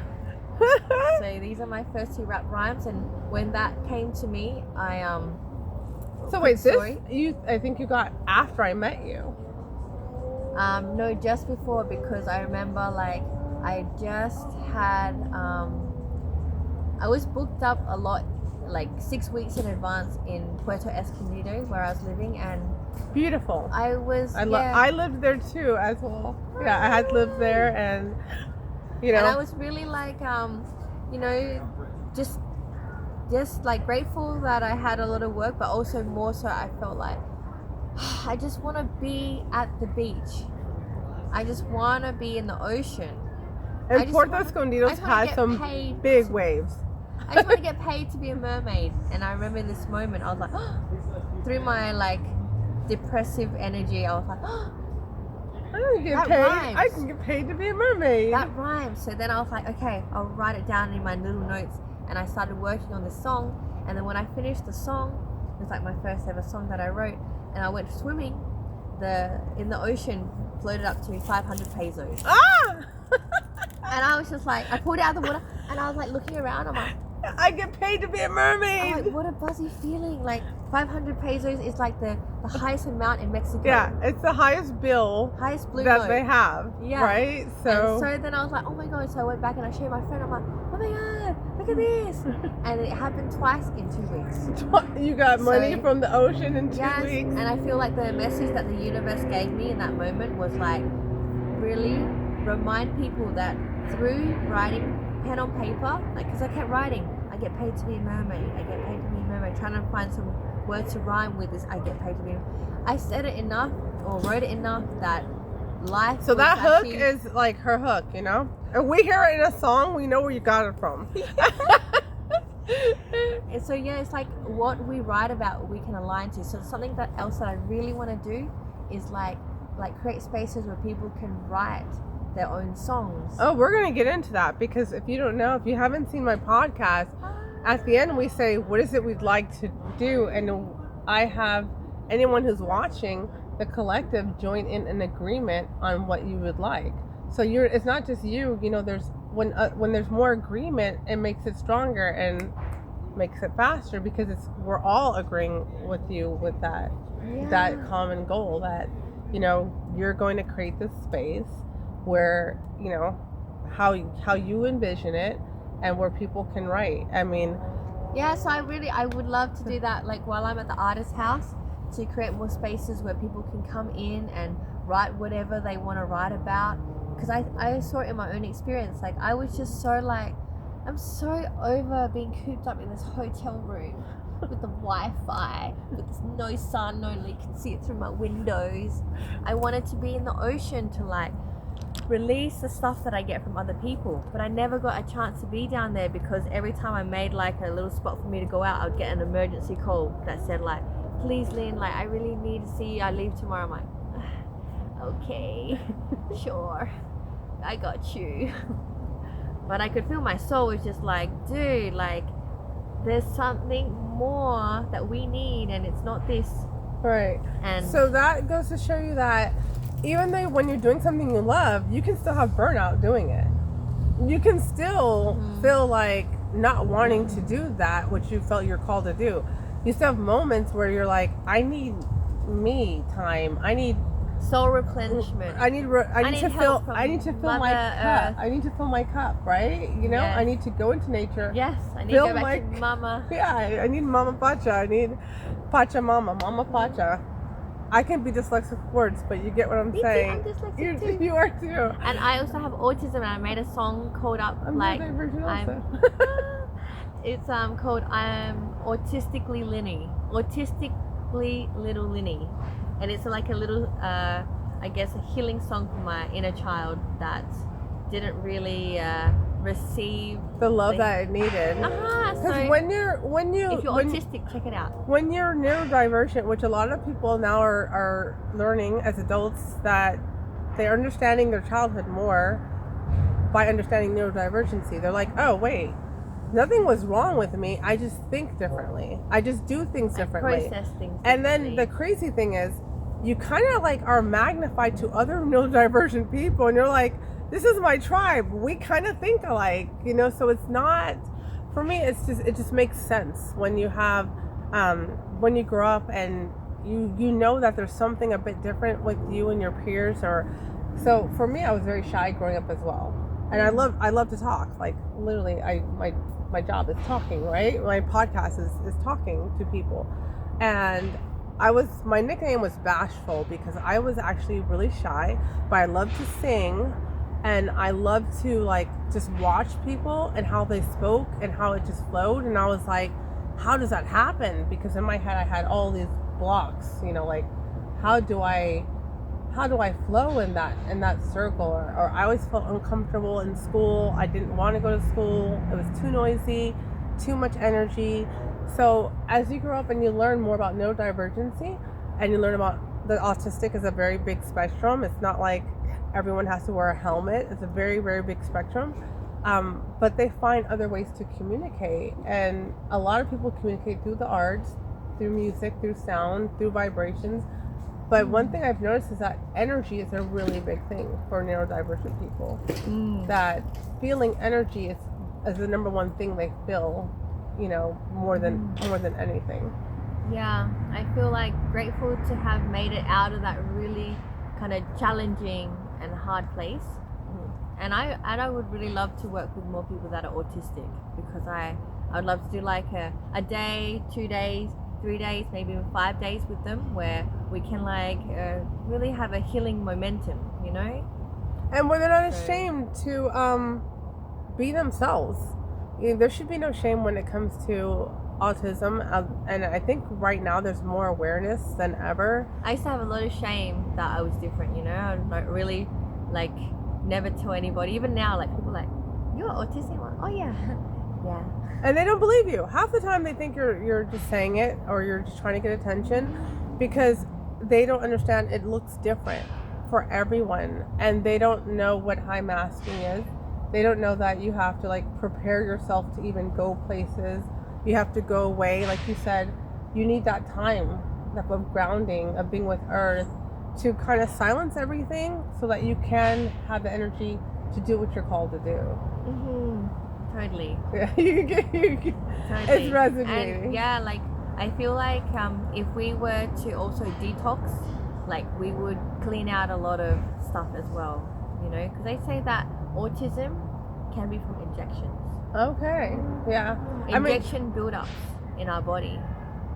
So these are my first 2 rap rhymes, and when that came to me, So wait, I think you got after I met you. No, just before, because I remember like I just had I was booked up a lot, like 6 weeks in advance in Puerto Escondido where I was living, and Beautiful. I was I lived there too as well. Yeah, I had lived there, and you know. and I was really like you know, just like grateful that I had a lot of work, but also more so I felt like I just want to be at the beach. I just want to be in the ocean. And Puerto Escondido has some big waves. I just want to get paid to be a mermaid. And I remember this moment, I was like, through my like depressive energy, I was like, I can get paid to be a mermaid. That rhymes. So then I was like, okay, I'll write it down in my little notes. And I started working on this song. And then when I finished the song, it was like my first ever song that I wrote. And I went swimming. In the ocean floated up to 500 pesos. Ah! And I was just like, I pulled it out of the water, and I was like looking around. I'm like, I get paid to be a mermaid. I'm like, what a buzzy feeling! Like 500 pesos is like the highest amount in Mexico. Yeah, it's the highest bill blue that note they have. Yeah. Right. So then I was like, oh my god! So I went back and I showed my friend. I'm like, oh my god, look at this! And it happened twice in 2 weeks. You got money from the ocean in 2 weeks. And I feel like the message that the universe gave me in that moment was like, really remind people that through writing pen on paper, like, because I kept writing, I get paid to be a mermaid, I get paid to be a mermaid, trying to find some words to rhyme with this, I get paid to be. I said it enough or wrote it enough that life. So that hook is like her hook, you know? And we hear it in a song, we know where you got it from. And so yeah, it's like what we write about, we can align to. So something else that I really want to do is like create spaces where people can write their own songs. Oh, we're going to get into that, because if you don't know, if you haven't seen my podcast, at the end we say, what is it we'd like to do? And I have anyone who's watching the collective join in an agreement on what you would like. So it's not just you, you know, there's when there's more agreement, it makes it stronger and makes it faster, because we're all agreeing with you with that common goal, that, you know, you're going to create this space where, you know, how you envision it and where people can write. I mean, yeah, so I would love to do that, like while I'm at the artist house, to create more spaces where people can come in and write whatever they want to write about. Because I saw it in my own experience. Like, I was just so like, I'm so over being cooped up in this hotel room with the Wi-Fi, with no sun, no leak, can see it through my windows. I wanted to be in the ocean to like release the stuff that I get from other people, but I never got a chance to be down there, because every time I made like a little spot for me to go out, I'd get an emergency call that said like, please Lynn, like I really need to see you, I leave tomorrow. I'm like, okay, sure, I got you. But I could feel my soul was just like, dude, like there's something more that we need, and it's not this. Right. And so that goes to show you that even though when you're doing something you love, you can still have burnout doing it. You can still feel like not wanting to do that which you felt you're called to do. You still have moments where you're like, I need me time. I need soul replenishment. I need to fill my cup. Earth. I need to fill my cup, right? You know, yes. I need to go into nature. Yes, I need to go back to Mama. Yeah, I need Mama Pacha. I need Pachamama, Mama Pacha. I can be dyslexic with words, but you get what I'm saying. I'm dyslexic too. You are too. And I also have autism, and I made a song called it's called I'm Autistically Lynny. Autistically Little Lynny. And it's like a little, I guess, a healing song for my inner child that didn't really receive the love that it needed. Because so if you're autistic, check it out. When you're neurodivergent, which a lot of people now are learning as adults, that they're understanding their childhood more by understanding neurodivergency. They're like, oh wait, nothing was wrong with me. I just think differently. I just do things differently. I process things differently. And then the crazy thing is, you kind of like are magnified to other neurodivergent people, and you're like, this is my tribe. We kind of think alike, you know. So it's not, for me, it just makes sense when you have when you grow up and you know that there's something a bit different with you and your peers. Or so for me, I was very shy growing up as well, and I love to talk. Like literally, my job is talking, right? My podcast is talking to people, and my nickname was Bashful because I was actually really shy, but I loved to sing, and I loved to like just watch people and how they spoke and how it just flowed, and I was like, how does that happen? Because in my head I had all these blocks, like how do I flow in that circle? Or I always felt uncomfortable in school. I didn't want to go to school. It was too noisy, too much energy. So as you grow up and you learn more about neurodivergency, and you learn about the autistic is a very big spectrum. It's not like everyone has to wear a helmet. It's a very, very big spectrum. But they find other ways to communicate. And a lot of people communicate through the arts, through music, through sound, through vibrations. But one thing I've noticed is that energy is a really big thing for neurodivergent people. That feeling energy is the number one thing they feel, more than anything. Yeah, I feel like grateful to have made it out of that really kind of challenging and hard place. And I would really love to work with more people that are autistic, because I would love to do like a day, 2 days, 3 days, maybe even 5 days with them, where we can like really have a healing momentum, And where they're not ashamed to be themselves. There should be no shame when it comes to autism, and I think right now there's more awareness than ever. I used to have a lot of shame that I was different, I'd like really like never tell anybody. Even now, like people are like, you're autistic. I'm like, oh yeah. Yeah. And they don't believe you. Half the time they think you're just saying it, or you're just trying to get attention, because they don't understand it looks different for everyone, and they don't know what high masking is. They don't know that you have to like prepare yourself to even go places. You have to go away, like you said. You need that time of grounding, of being with earth, to kind of silence everything so that you can have the energy to do what you're called to do. Totally. Yeah, Totally. It's resonating. And yeah, like I feel like if we were to also detox, like we would clean out a lot of stuff as well, because they say that autism can be from injections. Okay. Yeah. Injection buildups in our body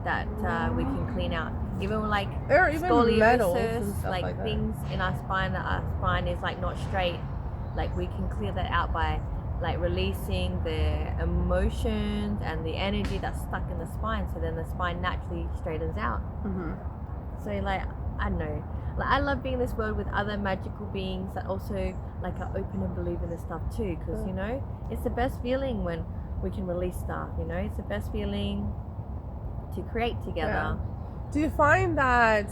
that we can clean out. Even like or even metals and stuff like things in our spine, that our spine is like not straight, like we can clear that out by like releasing the emotions and the energy that's stuck in the spine, so then the spine naturally straightens out. So like I don't know, like I love being in this world with other magical beings that also like are open and believe in this stuff too, because it's the best feeling when we can release stuff. It's the best feeling to create together. Yeah. Do you find that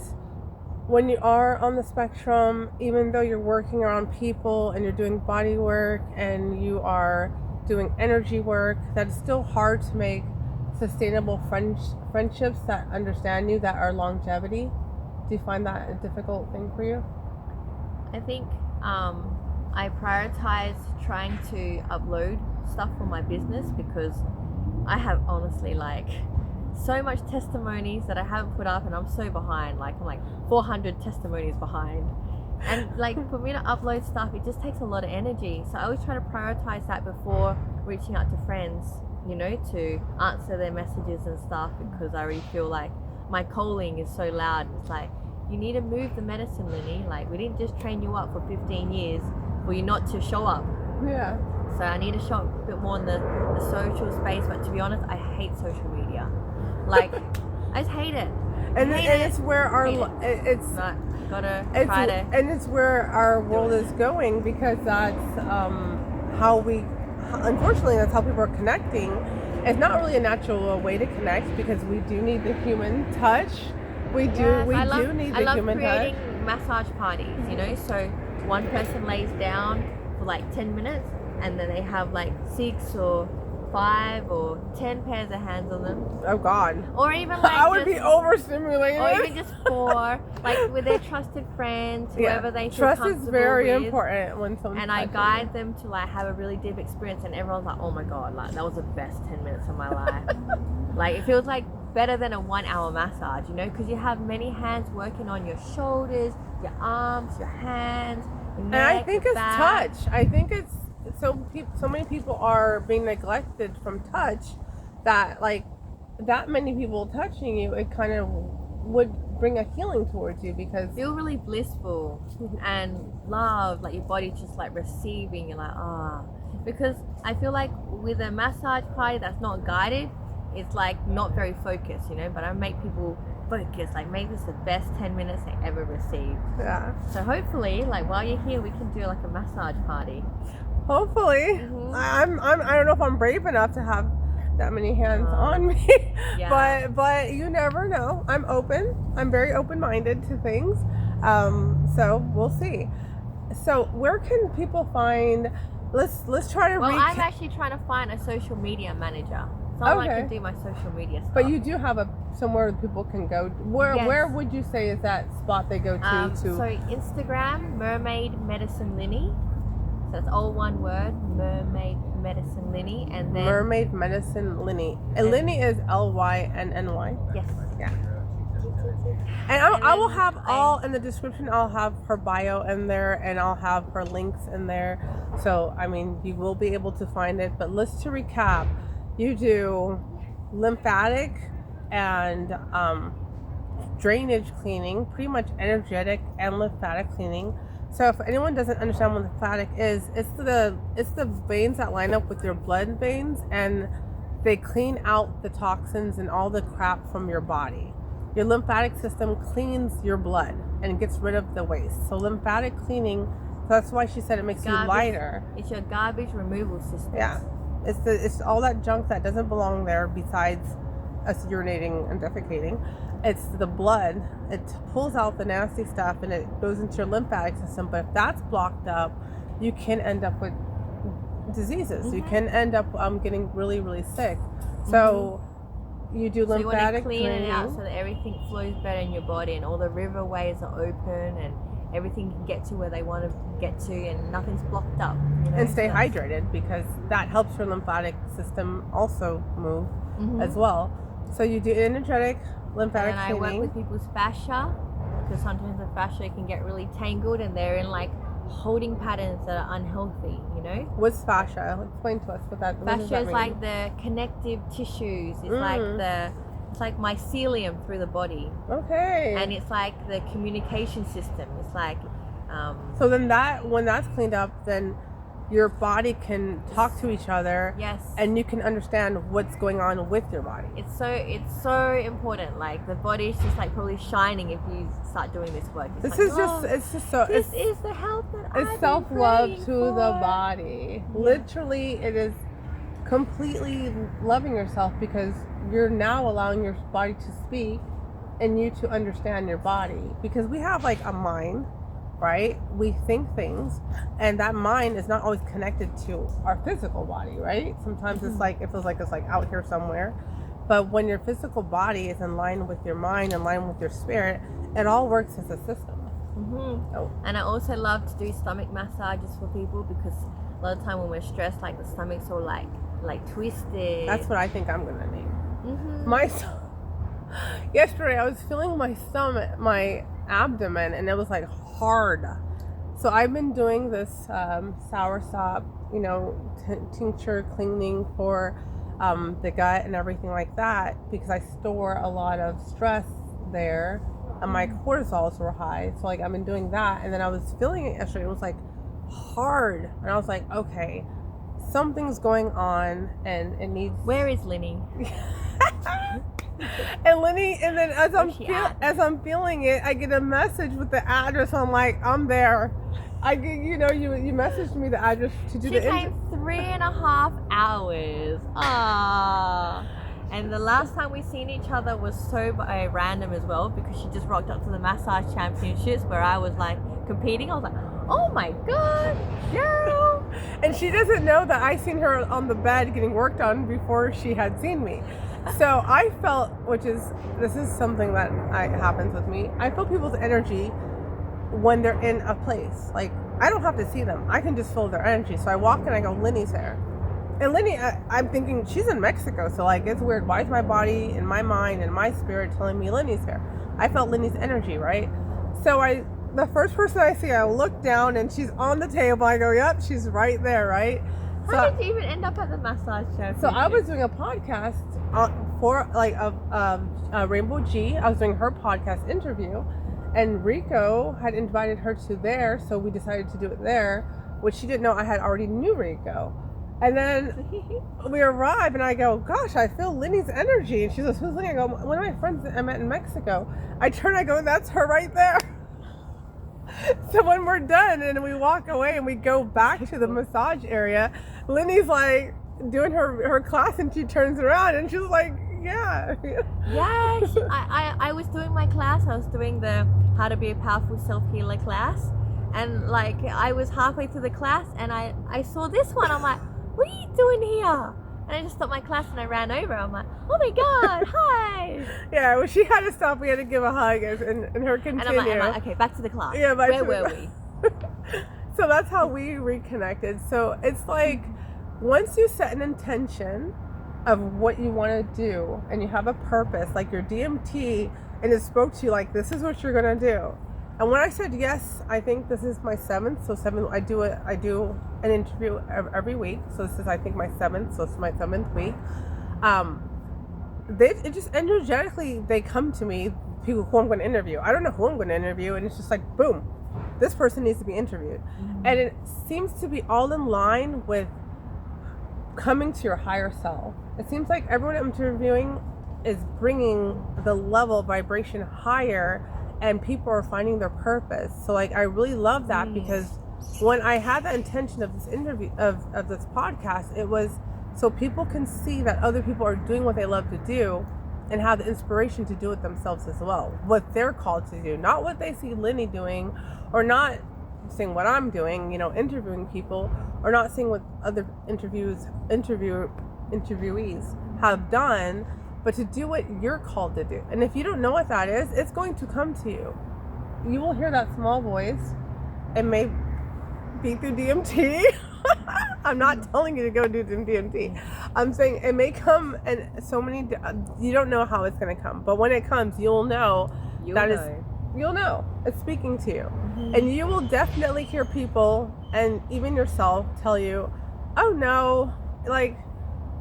when you are on the spectrum, even though you're working around people and you're doing body work and you are doing energy work, that it's still hard to make sustainable friendships that understand you, that are longevity? Do you find that a difficult thing for you? I think I prioritize trying to upload stuff for my business, because I have honestly like so much testimonies that I haven't put up, and I'm so behind. Like I'm like 400 testimonies behind, and like for me to upload stuff, it just takes a lot of energy. So I always try to prioritize that before reaching out to friends, to answer their messages and stuff, because I already feel like my calling is so loud. It's like, you need to move the medicine, Lynny. Like we didn't just train you up for 15 years for you not to show up. Yeah. So I need to show up a bit more in the social space. But to be honest, I hate social media. Like I just hate it. And it's where our it's not try to, and it's where our world is going, because that's unfortunately that's how people are connecting. It's not really a natural way to connect, because we do need the human touch. We do need the human touch. I love creating massage parties, so one person lays down for like 10 minutes, and then they have like 6 or 5 or 10 pairs of hands on them. Oh God. Or even like I would be overstimulated. Or even just 4, like with their trusted friends, whoever they feel trust comfortable is very with. important when someone. And I guide them to like have a really deep experience, and everyone's like, oh my God, like that was the best 10 minutes of my life. Like it feels like better than a 1 hour massage, you know, because you have many hands working on your shoulders, your arms, your hands, your neck, And I think your it's back. touch. I think it's so many people are being neglected from touch that like that many people touching you, it kind of would bring a healing towards you because Feel really blissful and love, like your body just like receiving. You're like, because I feel like with a massage party that's not guided, it's like not very focused, you know. But I make people focus, like make this the best 10 minutes they ever received. yeah. So hopefully, like while you're here, we can do like a massage party. Hopefully, Mhm. I don't know if I'm brave enough to have that many hands on me, Yeah. but you never know. I'm open. I'm very open-minded to things. So we'll see. So where can people find? Let's try to. Well, I'm actually trying to find a social media manager. Someone Okay. can do my social media stuff. But you do have somewhere that people can go. Where Yes. where would you say is that spot they go to? So Instagram, Mermaidmedicinelynny. So it's all one word, Mermaidmedicinelynny, and then Mermaidmedicinelynny. And Lynny is Lynny. yes, Yeah. And I will then have all in the description. I'll have her bio in there, and I'll have her links in there. So I mean, you will be able to find it. But let's to recap. You do lymphatic and drainage cleaning, pretty much energetic and lymphatic cleaning. So if anyone doesn't understand what lymphatic is, it's the veins that line up with your blood veins, and they clean out the toxins and all the crap from your body. Your lymphatic system cleans your blood and gets rid of the waste. So lymphatic cleaning, that's why she said it makes you lighter. It's your garbage removal system. Yeah. It's all that junk that doesn't belong there besides us urinating and defecating. It's the blood. It pulls out the nasty stuff and it goes into your lymphatic system. But if that's blocked up, you can end up with diseases. You can end up getting really, really sick. So you do So lymphatic you want to clean cleaning. it out so that everything flows better in your body and all the riverways are open and everything can get to where they want to get to and nothing's blocked up. You know? And stay So- hydrated because that helps your lymphatic system also move as well. So you do energetic, lymphatic And I work cleaning. with people's fascia because sometimes the fascia can get really tangled and they're in like holding patterns that are unhealthy, you know? What's fascia? Explain to us what that what does Fascia that is mean? like the connective tissues. It's like mycelium through the body. Okay. And it's like the communication system. It's like So then when that's cleaned up, then your body can talk to each other. yes. And you can understand what's going on with your body. It's so important. Like the body is just like probably shining if you start doing this work. It's This like, is just so this is the health that I've it's been self-love praying to the for. body. Literally, it is completely loving yourself because you're now allowing your body to speak and you to understand your body. Because we have like a mind, right? We think things, and that mind is not always connected to our physical body, right? Sometimes it's like it feels like it's like out here somewhere. But when your physical body is in line with your mind, in line with your spirit, it all works as a system. Oh. And I also love to do stomach massages for people because a lot of time when we're stressed, like the stomach's all like twisted. That's what I think I'm gonna need. My yesterday I was feeling my stomach, my abdomen, and it was like hard. So I've been doing this soursop, tincture cleaning for the gut and everything like that because I store a lot of stress there, and my cortisols were high. So like I've been doing that, and then I was feeling it yesterday. It was like hard, and I was like, okay, something's going on, and it needs. Where is Lynny? And Lynny, and then as Where's she I'm feeling it, I get a message with the address. I'm like, I'm there. I get, you messaged me the address to do She the. came 3.5 hours. Ah. And the last time we seen each other was so by random as well because she just rocked up to the massage championships where I was like competing. I was like, oh my god, girl. And she doesn't know that I seen her on the bed getting worked on before she had seen me. So I felt, this is something that happens with me. I feel people's energy when they're in a place. Like I don't have to see them. I can just feel their energy. So I walk in, I go, Lynny's here. And Lynny, I'm thinking she's in Mexico, so like it's weird. Why is my body and my mind and my spirit telling me Lynny's here? I felt Lynny's energy, right? So the first person I see, I look down and she's on the table. I go, yep, she's right there, right? How did you even end up at the massage show? So I was doing a podcast for like Rainbow G. I was doing her podcast interview, and Rico had invited her to there, so we decided to do it there, which she didn't know I had already knew Rico. And then we arrive, and I go, gosh, I feel Lynny's energy. And she goes, who's Lynny? I go, one of my friends that I met in Mexico. I turn, I go, that's her right there. So when we're done and we walk away and we go back to the massage area, Lynny's like doing her class, and she turns around and she's like, yeah. Yeah, I was doing my class. I was doing the How to Be a Powerful Self-Healer class. And like I was halfway through the class and I saw this one. I'm like, what are you doing here? And I just stopped my class and I ran over. I'm like, oh my God, hi. Yeah, well, she had to stop. We had to give a hug and her continue. And I'm like, okay, back to the class. Yeah, where were we? So that's how we reconnected. So it's like once you set an intention of what you want to do and you have a purpose, like your DMT, and it spoke to you like, this is what you're going to do. And when I said yes, I think this is my 7th. So 7, I do an interview every week. So this is, I think, my 7th. So it's my 7th week. It just energetically, they come to me, people who I'm going to interview. I don't know who I'm going to interview, and it's just like, boom, this person needs to be interviewed. Mm-hmm. And it seems to be all in line with coming to your higher self. It seems like everyone I'm interviewing is bringing the level of vibration higher, and people are finding their purpose. So like, I really love that, because when I had the intention of this interview, of this podcast, it was so people can see that other people are doing what they love to do and have the inspiration to do it themselves as well. What they're called to do, not what they see Lynny doing, or not seeing what I'm doing, interviewing people, or not seeing what other interviewees have done, but to do what you're called to do. And if you don't know what that is, it's going to come to you. You will hear that small voice. It may be through DMT. I'm not telling you to go do DMT. I'm saying it may come, and you don't know how it's going to come. But when it comes, you'll know. You'll know. It's speaking to you. Mm-hmm. And you will definitely hear people, and even yourself, tell you, oh no, like,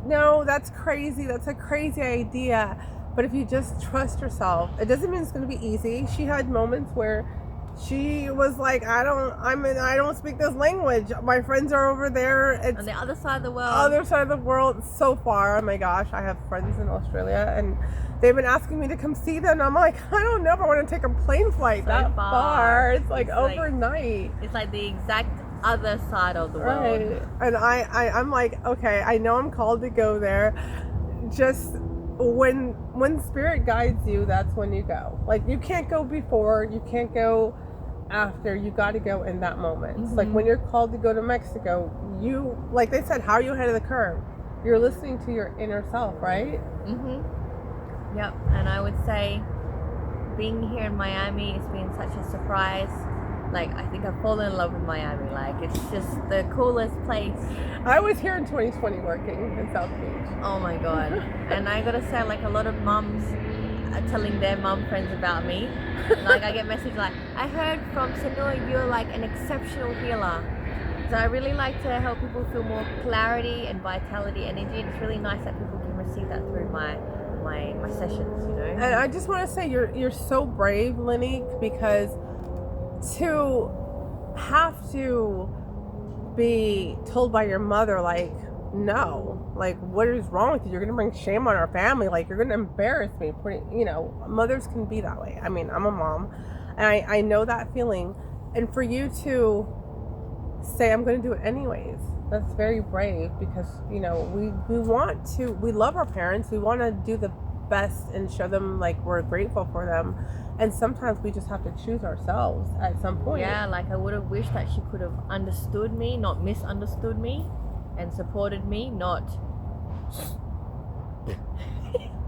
no, that's crazy. That's a crazy idea. But if you just trust yourself, it doesn't mean it's going to be easy. She had moments where she was like, I don't speak this language. My friends are over there. It's on the other side of the world. So far. Oh my gosh, I have friends in Australia, and they've been asking me to come see them. I'm like, I don't know if I want to take a plane flight that far. It's like overnight. It's like the exact other side of the world. Right. And I'm like, okay, I know I'm called to go there. Just when spirit guides you, that's when you go. Like, you can't go before, you can't go after, you got to go in that moment. Mm-hmm. Like when you're called to go to Mexico, you, like they said, how are you ahead of the curve? You're listening to your inner self, right? Mm-hmm. Yep. And I would say being here in Miami has been such a surprise. Like, I think I've fallen in love with Miami. Like, it's just the coolest place. I was here in 2020 working in South Beach. Oh my God. And I gotta say, like, a lot of mums are telling their mum friends about me. Like, I get messages like, I heard from Senor, you're like an exceptional healer. So I really like to help people feel more clarity and vitality, energy. And it's really nice that people can receive that through my sessions, And I just want to say, you're so brave, Lynny, because to have to be told by your mother, like, no, like, what is wrong with you? You're going to bring shame on our family. Like, you're going to embarrass me. Mothers can be that way. I mean, I'm a mom, and I know that feeling. And for you to say, I'm going to do it anyways, that's very brave, because, we love our parents. We want to do the best and show them, like, we're grateful for them. And sometimes we just have to choose ourselves at some point. Yeah, like, I would have wished that she could have understood me, not misunderstood me, and supported me, not...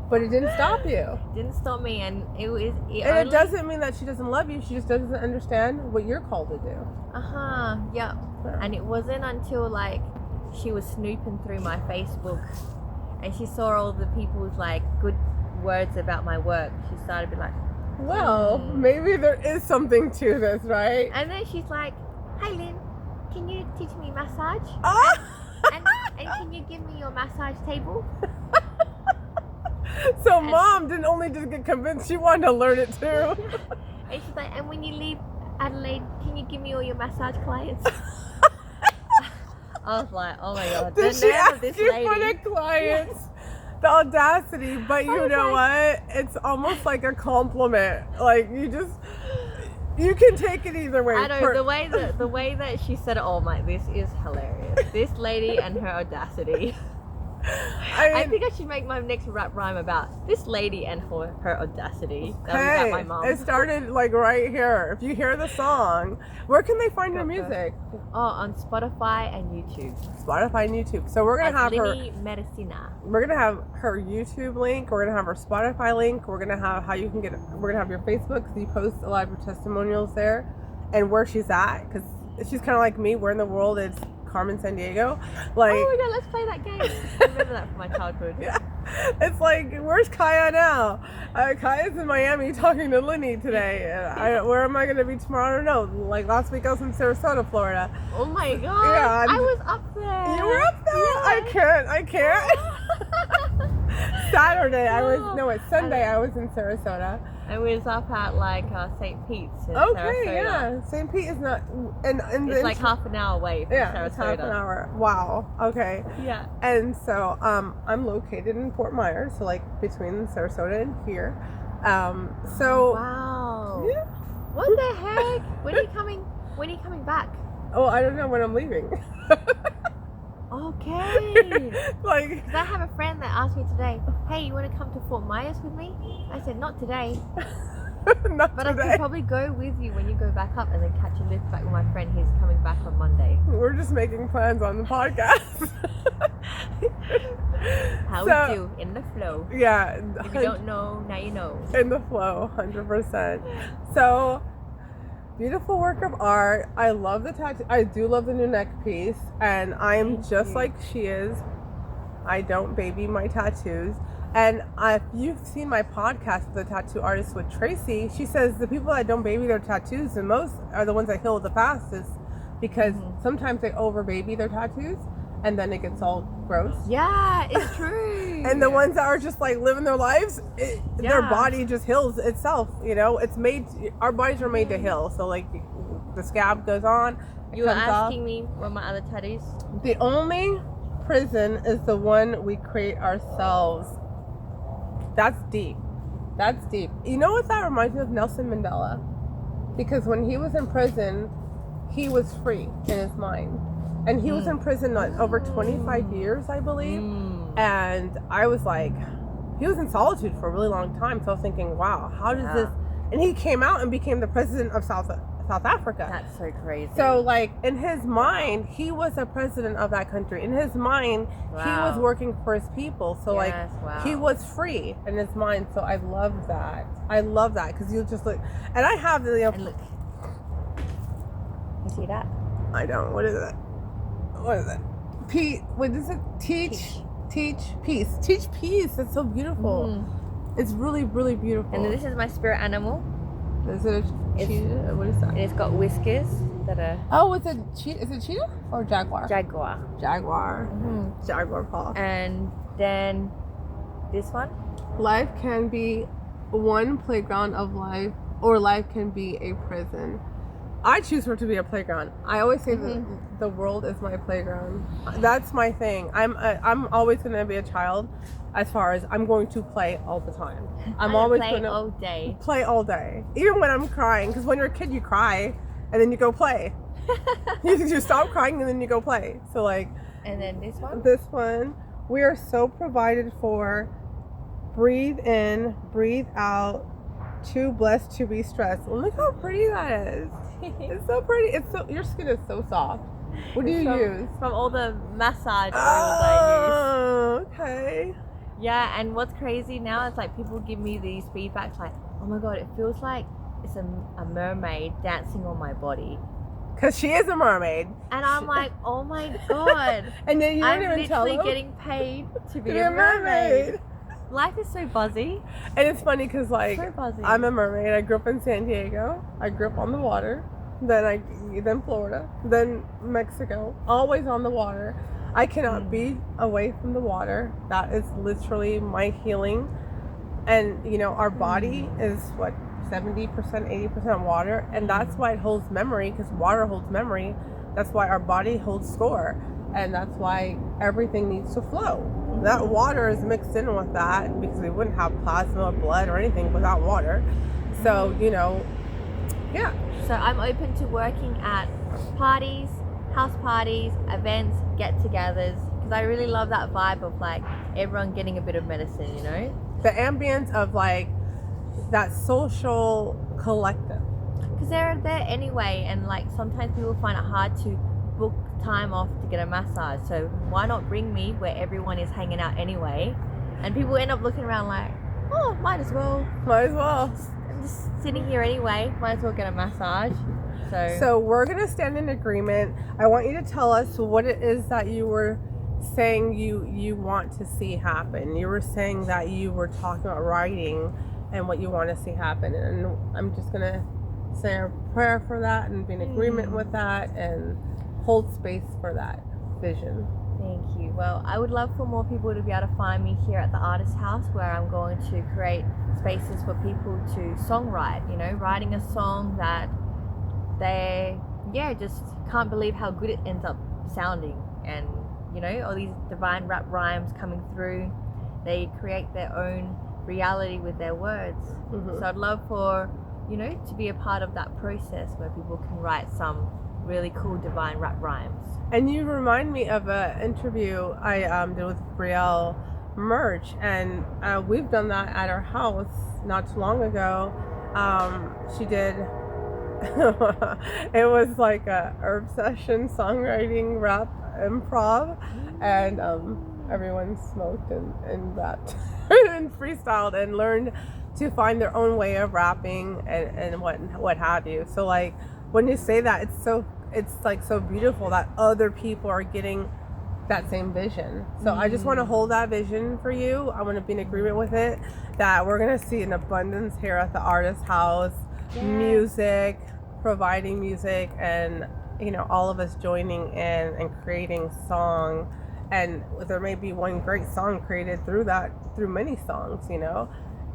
But it didn't stop you. It didn't stop me, and it doesn't mean that she doesn't love you. She just doesn't understand what you're called to do. Yeah. And it wasn't until, like, she was snooping through my Facebook, and she saw all the people's like good words about my work. She started to be like, well, maybe there is something to this, right? and then she's like, "Hi Lynn, can you teach me massage? And can you give me your massage table?" So mom didn't only just get convinced, she wanted to learn it too. And she's like, "And when you leave Adelaide, can you give me all your massage clients?" I was like, "Oh my god!" Did the she nerve ask of this you lady. for the clients? The audacity, but you know what? It's almost like a compliment. Like you can take it either way. I know the way that she said it. Oh my, this is hilarious. This lady and her audacity. I think I should make my next rap rhyme about this lady and her audacity. That was about my mom. It started like right here. If you hear the song, where can they find your music? Oh, on Spotify and YouTube. Spotify and YouTube. So we're gonna have Lynny Medicina. We're gonna have her YouTube link. We're gonna have her Spotify link. We're gonna have how you can get. We're gonna have your Facebook because you post a lot of your testimonials there, and where she's at because she's kind of like me. Where in the world is Carmen San Diego? Like, oh my god, let's play that game. I remember that from my childhood. Yeah, it's like, where's Kaya now? Kaya's in Miami talking to Lynny today. Where am I gonna be tomorrow? I don't know. Like last week I was in Sarasota, Florida. Oh my god! Yeah, I was up there. You were up there? Yeah. I can't. Saturday it's Sunday. I was in Sarasota. I was up at like St. Pete's in Okay, Sarasota. yeah. St. Pete is not, and it's like half an hour away from Sarasota. It's half an hour. Wow. Okay. Yeah. And so I'm located in Fort Myers, so like between Sarasota and here. Wow. Yeah. What the heck? When are you coming back? Oh, I don't know when I'm leaving. Okay. Like, because I have a friend that asked me today, "Hey, you want to come to Fort Myers with me?" I said, "Not today." Not but today. I could probably go with you when you go back up and then catch a lift back with my friend who's coming back on Monday. We're just making plans on the podcast. How we do, in the flow. Yeah. If you don't know, now you know. In the flow, 100%. So, beautiful work of art. I love the tattoo. I do love the new neck piece, and I am just like she is. I don't baby my tattoos. And if you've seen my podcast with the tattoo artist with Tracy, she says the people that don't baby their tattoos the most are the ones that heal the fastest, because sometimes they over baby their tattoos and then it gets all gross. Yeah, it's true. And the ones that are just like living their lives, their body just heals itself. You know, our bodies are made to heal. So like the scab goes on. You were asking me what my other tattoos? The only prison is the one we create ourselves. That's deep. That's deep. You know what that reminds me of? Nelson Mandela. Because when he was in prison, he was free in his mind. And he was in prison over 25 years, I believe. And I was like, he was in solitude for a really long time. So I was thinking, wow, how does this... And he came out and became the president of South Africa. That's so crazy. So, like, in his mind, he was a president of that country. In his mind, he was working for his people. So, he was free in his mind. So, I love that. I love that because you just look. And I have the. And look. You see that? I don't. What is it? What is it? What is it? Teach peace. Teach peace. It's so beautiful. It's really, really beautiful. And this is my spirit animal. Is it a cheetah? What is that? And it's got whiskers that are... Oh, it's a cheetah. Is it cheetah or jaguar? Jaguar. Jaguar paw. And then this one. Life can be one playground of life, or life can be a prison. I choose for it to be a playground. I always say that the world is my playground. That's my thing. I'm always going to be a child. As far as I'm going to play all the time. I'm always going to all day. Play all day. Even when I'm crying. Because when you're a kid, you cry. And then you go play. You stop crying and then you go play. So like. And then this one? This one. We are so provided for. Breathe in. Breathe out. Too blessed to be stressed. Look how pretty that is. It's so pretty. Your skin is so soft. What do you use? From all the massage oils I use. Oh, okay. Yeah, and what's crazy now is like people give me these feedbacks like, oh my god, it feels like it's a mermaid dancing on my body. because she is a mermaid. And I'm like, oh my god. And then you don't I'm even tell literally them getting paid to be to a mermaid. mermaid. Life is so buzzy. And it's funny because, like, So buzzy. I'm a mermaid. I grew up in San Diego. I grew up on the water. Then Florida. Then Mexico. Always on the water. I cannot be away from the water. That is literally my healing. And, you know, our body is, what, 70%, 80% water. And that's why it holds memory, because water holds memory. That's why our body holds score. And that's why everything needs to flow. That water is mixed in with that because we wouldn't have plasma, blood, or anything without water. So, you know, yeah. So I'm open to working at parties, house parties, events, get-togethers, because I really love that vibe of like everyone getting a bit of medicine, you know? The ambience of like that social collective. Because they're there anyway, and like sometimes people find it hard to book time off to get a massage. So why not bring me where everyone is hanging out anyway? And people end up looking around like, oh, might as well. Might as well. I'm just sitting here anyway. Might as well get a massage. So we're gonna stand in agreement. I want you to tell us what it is that you were saying you want to see happen. You were saying that you were talking about writing and what you want to see happen, and I'm just gonna say a prayer for that and be in agreement with that and hold space for that vision. Thank you. Well, I would love for more people to be able to find me here at the Artist House, where I'm going to create spaces for people to songwrite, you know, writing a song that they just can't believe how good it ends up sounding. And, you know, all these divine rap rhymes coming through, they create their own reality with their words. So I'd love for, you know, to be a part of that process where people can write some really cool divine rap rhymes. And you remind me of an interview I did with Brielle Merch, and we've done that at our house not too long ago. She did it was like a herb session, songwriting, rap, improv, and everyone smoked and rapped and freestyled and learned to find their own way of rapping and what have you. So like when you say that, it's like so beautiful that other people are getting that same vision. So I just want to hold that vision for you. I want to be in agreement with it, that we're going to see an abundance here at the Artist House. Music, providing music, and, you know, all of us joining in and creating song. And there may be one great song created through many songs, you know,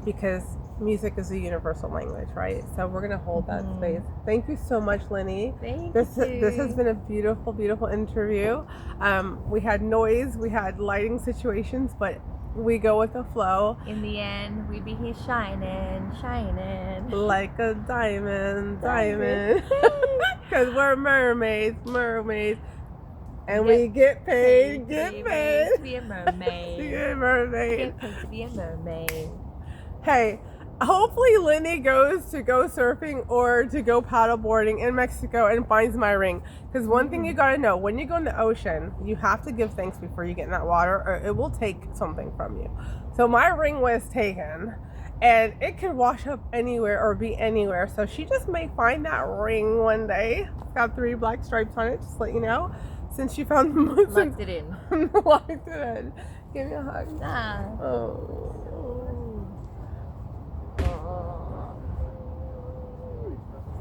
because music is a universal language, right? So we're gonna hold that space. Thank you so much, Lynny. This has been a beautiful, beautiful interview. We had noise, we had lighting situations, but we go with the flow. In the end, we be here shining like a diamond. Because we're mermaids, and we get paid. to be a mermaid. Get paid To be a mermaid. Hey, hopefully Lynny goes to go surfing or to go paddleboarding in Mexico and finds my ring. Because one thing you gotta know, when you go in the ocean, you have to give thanks before you get in that water, or it will take something from you. So my ring was taken, and it could wash up anywhere or be anywhere. So she just may find that ring one day. It's got 3 black stripes on it, just to let you know. Since she found the most. Locked it in. Locked it in. Give me a hug. Ah. Oh.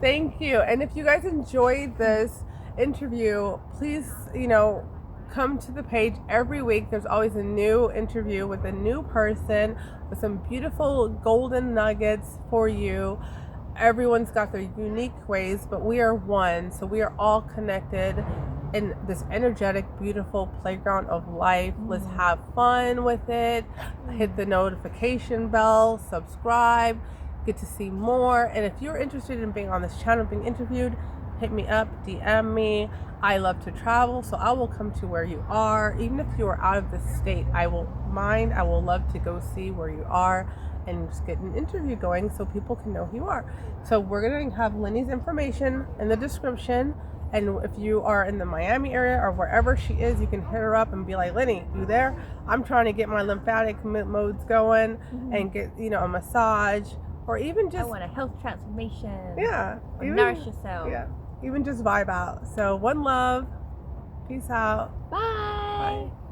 Thank you. And if you guys enjoyed this interview, please, you know, come to the page every week. There's always a new interview with a new person with some beautiful golden nuggets for you. Everyone's got their unique ways, but we are one. So we are all connected in this energetic, beautiful playground of life. Let's have fun with it. Hit the notification bell, subscribe, get to see more. And if you're interested in being on this channel, being interviewed, hit me up, DM me. I love to travel, so I will come to where you are. Even if you are out of the state, I will love to go see where you are and just get an interview going so people can know who you are. So we're going to have Lynny's information in the description. And if you are in the Miami area or wherever she is, you can hit her up and be like, Lynny, you there? I'm trying to get my lymphatic modes going and get, you know, a massage, or even just... I want a health transformation. Yeah. Or nourish yourself. Yeah. even just vibe out. So one love. Peace out. Bye. Bye.